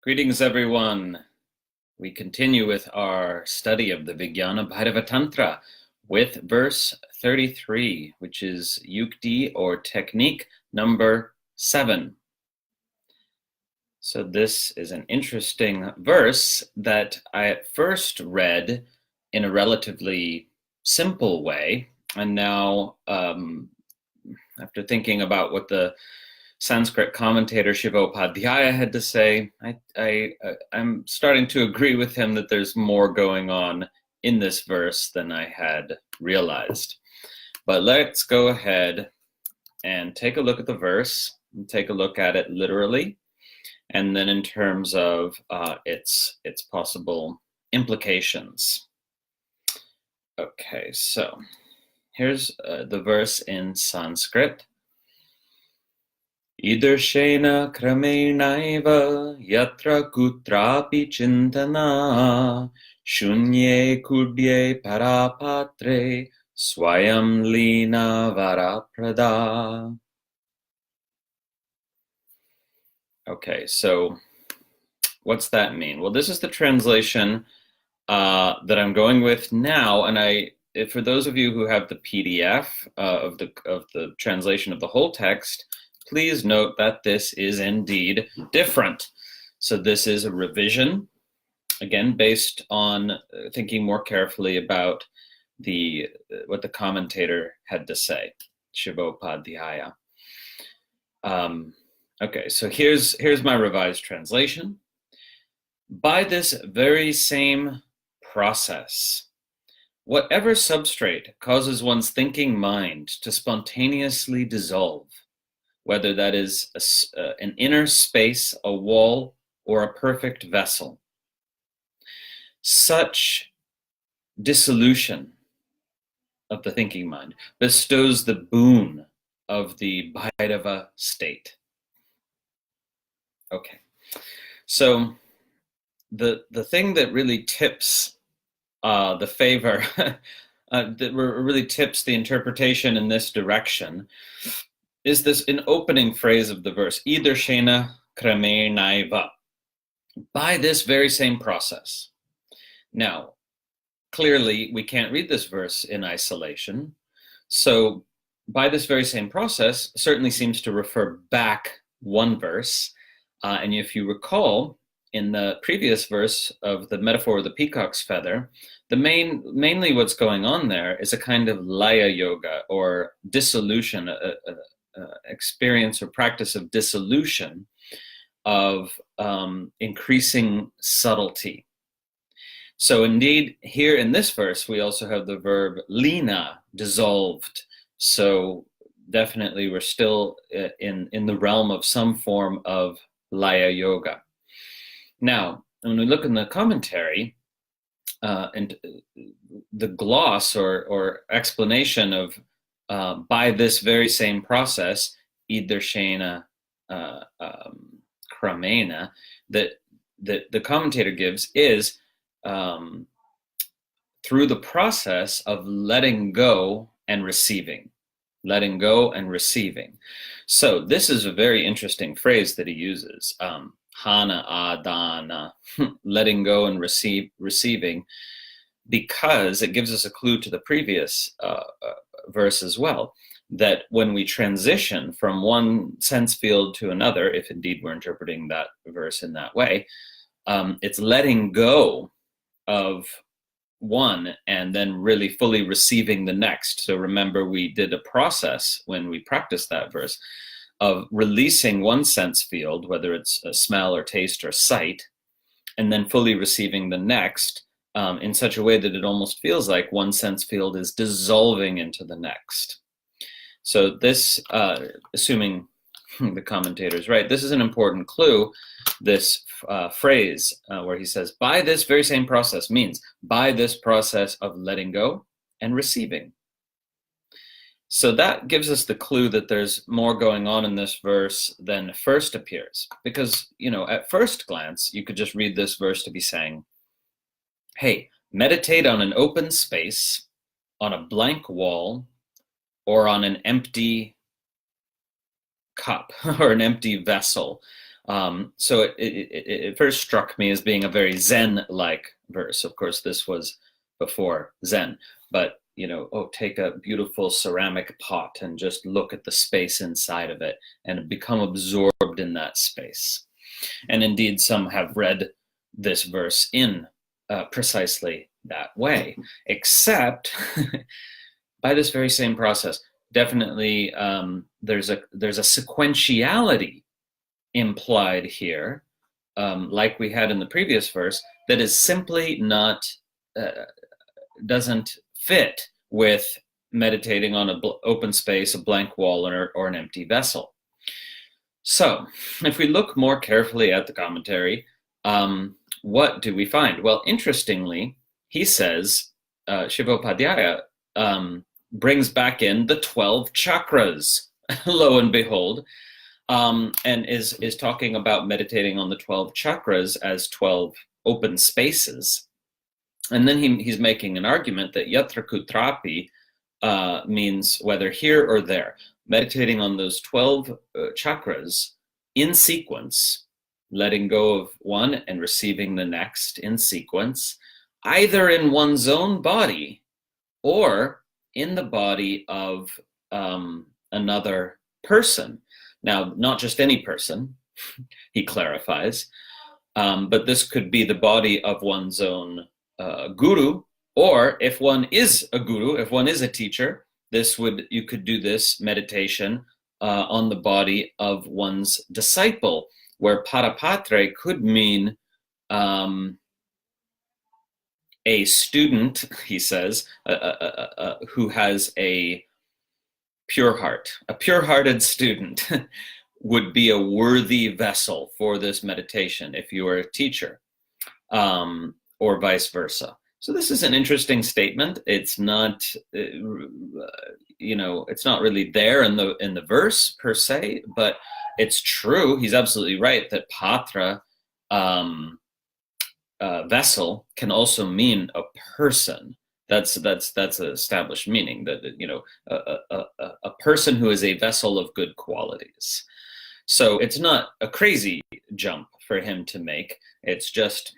Greetings, everyone. We continue with our study of the Vijñāna-bhairava-tantra with verse 33, which is yukti or technique number 7. So this is an interesting verse that I at first read in a relatively simple way, and now after thinking about what the Sanskrit commentator Shivopadhyaya had to say, I'm starting to agree with him that there's more going on in this verse than I had realized. But let's go ahead and take a look at the verse, and take a look at it literally, and then in terms of its possible implications. Okay, so here's the verse in Sanskrit. īdṛśena krameṇaiva yatra kutrāpi cintanā śūnye kuḍye pare svayam līnā vara-pradā. Okay, so what's that mean? Well, this is the translation that I'm going with now, and for those of you who have the PDF of the translation of the whole text, please note that this is indeed different. So this is a revision, again, based on thinking more carefully about what the commentator had to say, Shivopadhyaya. Okay, so here's my revised translation. By this very same process, whatever substrate causes one's thinking mind to spontaneously dissolve, whether that is an inner space, a wall, or a perfect vessel, such dissolution of the thinking mind bestows the boon of the Bhairava-state. Okay, so the thing that really tips the favor, that really tips the interpretation in this direction, is this an opening phrase of the verse, īdṛśena krameṇaiva, by this very same process. Now, clearly, we can't read this verse in isolation, so by this very same process certainly seems to refer back one verse, and if you recall, in the previous verse of the metaphor of the peacock's feather, mainly what's going on there is a kind of laya yoga, or dissolution, experience or practice of dissolution, of increasing subtlety. So indeed, here in this verse, we also have the verb līnā, dissolved. So definitely we're still in the realm of some form of laya yoga. Now, when we look in the commentary, and the gloss or explanation of by this very same process, īdṛśena krameṇa, that the commentator gives is through the process of letting go and receiving. Letting go and receiving. So this is a very interesting phrase that he uses. Hana adana, letting go and receiving, because it gives us a clue to the previous verse as well, that when we transition from one sense field to another, if indeed we're interpreting that verse in that way, it's letting go of one and then really fully receiving the next. So remember, we did a process when we practiced that verse of releasing one sense field, whether it's a smell or taste or sight, and then fully receiving the next in such a way that it almost feels like one sense field is dissolving into the next. So this, assuming the commentator's right, this is an important clue. This phrase where he says, by this very same process, means by this process of letting go and receiving. So that gives us the clue that there's more going on in this verse than first appears. Because, at first glance, you could just read this verse to be saying, hey, meditate on an open space, on a blank wall, or on an empty cup or an empty vessel, So it first struck me as being a very Zen-like verse. Of course, this was before Zen, but take a beautiful ceramic pot and just look at the space inside of it and become absorbed in that space. And indeed, some have read this verse in precisely that way, except by this very same process. Definitely, there's a sequentiality implied here, like we had in the previous verse, that is simply not doesn't fit with meditating on an open space, a blank wall, or an empty vessel. So, if we look more carefully at the commentary, what do we find? Well, interestingly, he says, Shivopadhyaya brings back in the 12 chakras, lo and behold, and is talking about meditating on the 12 chakras as 12 open spaces. And then he's making an argument that yatra kutrāpi means whether here or there, meditating on those 12 chakras in sequence, letting go of one and receiving the next in sequence, either in one's own body or in the body of another person. Now, not just any person, he clarifies, but this could be the body of one's own guru, or if one is a guru, if one is a teacher, you could do this meditation on the body of one's disciple, where pātre could mean a student, he says, who has a pure heart. A pure-hearted student would be a worthy vessel for this meditation if you were a teacher, or vice versa. So this is an interesting statement. It's not, it's not really there in the verse per se, but it's true. He's absolutely right that pātre, vessel, can also mean a person. That's an established meaning, that a person who is a vessel of good qualities. So it's not a crazy jump for him to make. It's just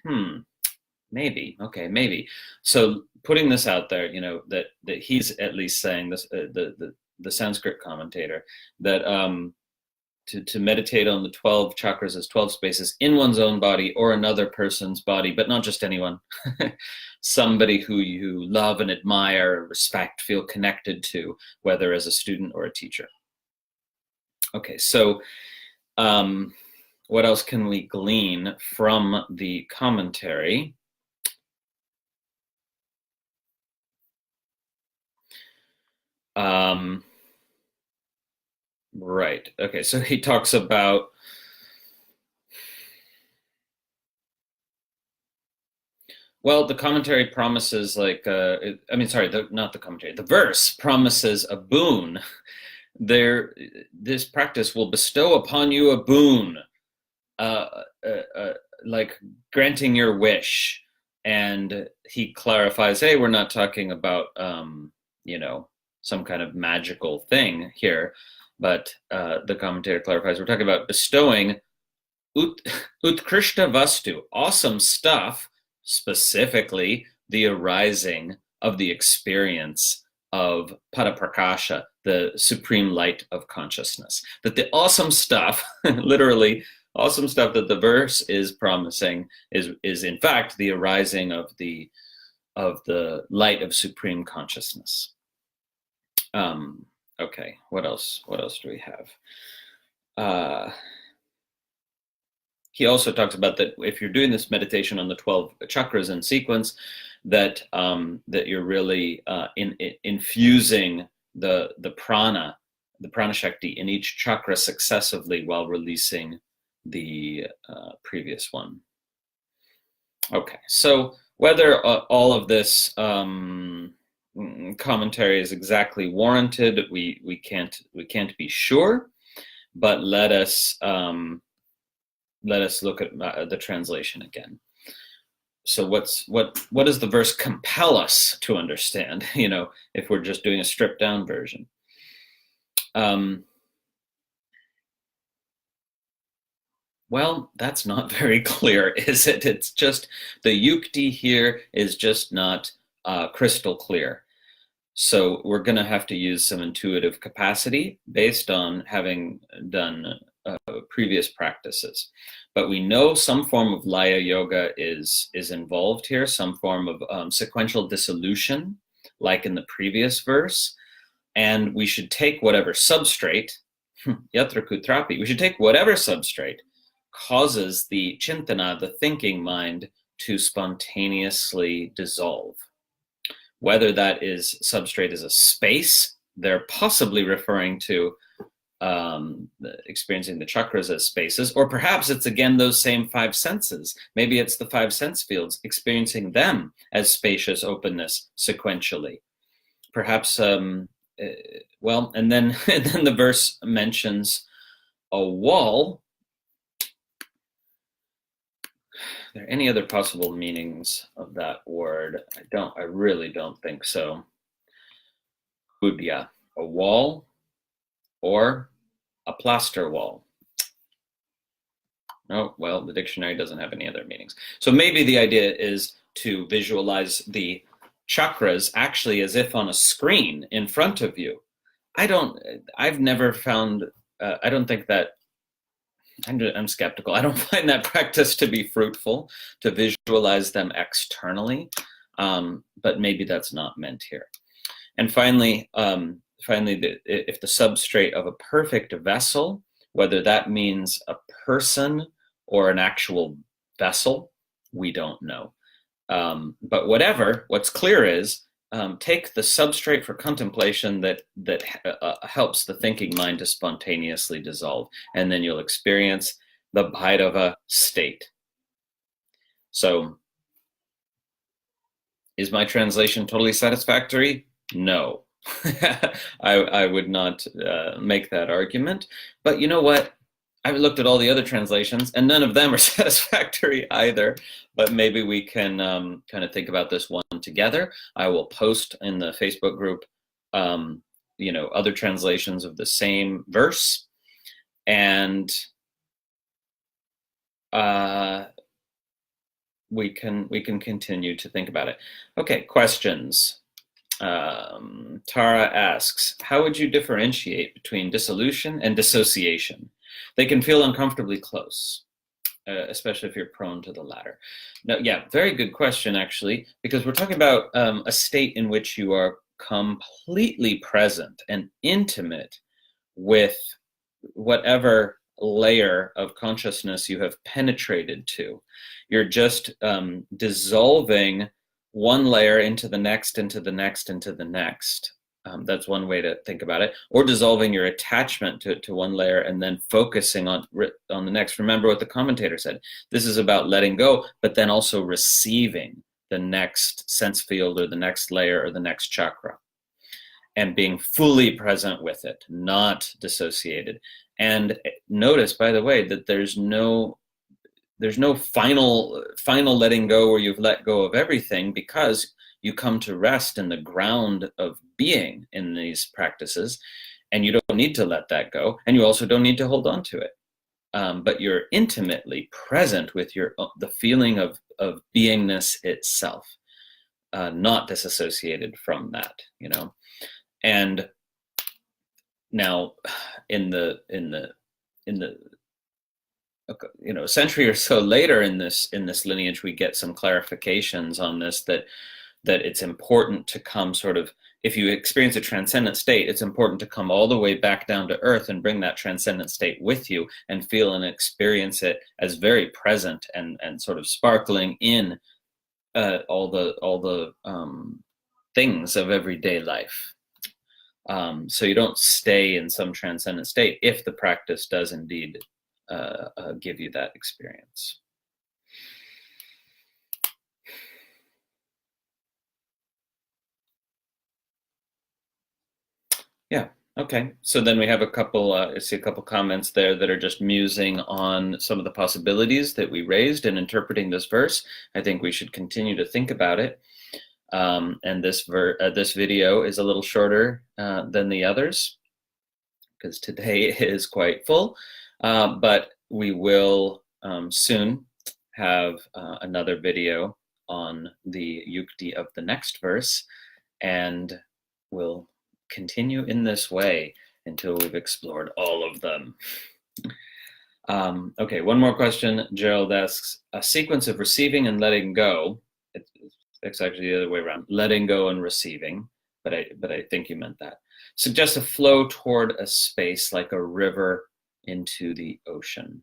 maybe, okay, maybe. So putting this out there, that he's at least saying this, the Sanskrit commentator, that to meditate on the 12 chakras as 12 spaces in one's own body or another person's body, but not just anyone, somebody who you love and admire, respect, feel connected to, whether as a student or a teacher. Okay, so what else can we glean from the commentary? Right. Okay. So he talks about the commentary promises not the commentary. The verse promises a boon. This practice will bestow upon you a boon, like granting your wish. And he clarifies, hey, we're not talking about some kind of magical thing here. But the commentator clarifies, we're talking about bestowing utkṛishta vastu, awesome stuff, specifically the arising of the experience of paraprakāśa, the supreme light of consciousness. That the awesome stuff, literally awesome stuff that the verse is promising is in fact the arising of the light of supreme consciousness. Okay, what else do we have? He also talks about that if you're doing this meditation on the 12 chakras in sequence, that you're really infusing the prana shakti in each chakra successively while releasing the previous one. Okay, so whether all of this commentary is exactly warranted, we can't be sure, but let us look at the translation again. So what does the verse compel us to understand, if we're just doing a stripped down version? Well, that's not very clear, is it? It's just the yukti here is just not crystal clear. So we're going to have to use some intuitive capacity based on having done previous practices. But we know some form of laya yoga is involved here, some form of sequential dissolution, like in the previous verse. And we should take whatever substrate, yatra kutrāpi, we should take whatever substrate causes the cintanā, the thinking mind, to spontaneously dissolve. Whether that is substrate is a space, they're possibly referring to experiencing the chakras as spaces, or perhaps it's again those same five senses. Maybe it's the five sense fields, experiencing them as spacious openness sequentially. Perhaps, well, and then the verse mentions a wall. Are there any other possible meanings of that word? I really don't think so. Kuḍye, a wall, or a plaster wall. Oh, well, the dictionary doesn't have any other meanings. So maybe the idea is to visualize the chakras actually as if on a screen in front of you. I've never found, I don't think that, I'm skeptical. I don't find that practice to be fruitful, to visualize them externally, but maybe that's not meant here. And finally, if the substrate of a perfect vessel, whether that means a person or an actual vessel, we don't know. But what's clear is, take the substrate for contemplation that helps the thinking mind to spontaneously dissolve, and then you'll experience the Bhairava-state. So, is my translation totally satisfactory? No. I would not make that argument. But you know what? I've looked at all the other translations, and none of them are satisfactory either. But maybe we can kind of think about this one together. I will post in the Facebook group, other translations of the same verse, and we can continue to think about it. Okay, questions. Tara asks, how would you differentiate between dissolution and dissociation? They can feel uncomfortably close, especially if you're prone to the latter. No, yeah, very good question, actually, because we're talking about a state in which you are completely present and intimate with whatever layer of consciousness you have penetrated to. You're just dissolving one layer into the next, into the next, into the next. That's one way to think about it. Or dissolving your attachment to one layer and then focusing on the next. Remember what the commentator said. This is about letting go, but then also receiving the next sense field or the next layer or the next chakra, and being fully present with it, not dissociated. And notice, by the way, that there's no final letting go where you've let go of everything, because you come to rest in the ground of being in these practices, and you don't need to let that go, and you also don't need to hold on to it. But you're intimately present with the feeling of beingness itself, not disassociated from that, And now, in the a century or so later in this lineage, we get some clarifications on this, that it's important to come sort of, if you experience a transcendent state, it's important to come all the way back down to earth and bring that transcendent state with you and feel and experience it as very present and sort of sparkling in all the things of everyday life. So you don't stay in some transcendent state if the practice does indeed give you that experience. Yeah, okay. So then we have a couple, I see a couple comments there that are just musing on some of the possibilities that we raised in interpreting this verse. I think we should continue to think about it. And this video is a little shorter than the others, because today is quite full, but we will soon have another video on the yukti of the next verse, and we'll continue in this way until we've explored all of them. Okay, one more question. Gerald asks, a sequence of receiving and letting go. It's actually the other way around, letting go and receiving, but I think you meant that. Suggests a flow toward a space like a river into the ocean.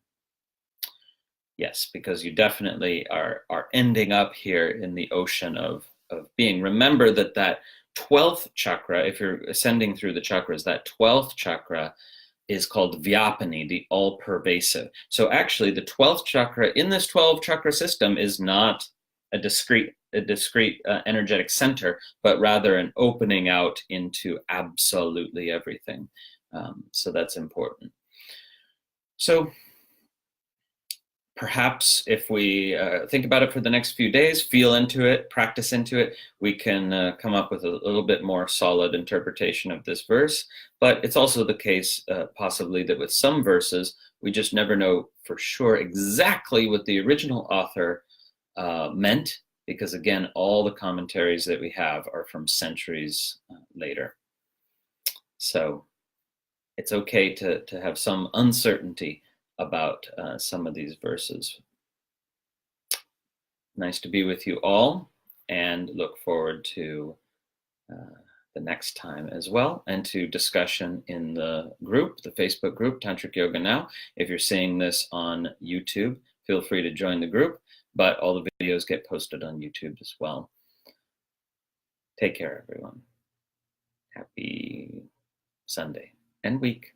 Yes, because you definitely are ending up here in the ocean of being. Remember that 12th chakra, if you're ascending through the chakras, that 12th chakra is called vyapani, the all-pervasive. So actually the 12th chakra in this 12 chakra system is not a discrete energetic center, but rather an opening out into absolutely everything. So that's important. So perhaps if we think about it for the next few days, feel into it, practice into it, we can come up with a little bit more solid interpretation of this verse. But it's also the case, possibly, that with some verses, we just never know for sure exactly what the original author meant, because again, all the commentaries that we have are from centuries later. So it's okay to have some uncertainty about some of these verses. Nice to be with you all, and look forward to the next time as well, and to discussion in the group, the Facebook group, Tantric Yoga Now. If you're seeing this on YouTube, feel free to join the group, but all the videos get posted on YouTube as well. Take care, everyone. Happy Sunday and week.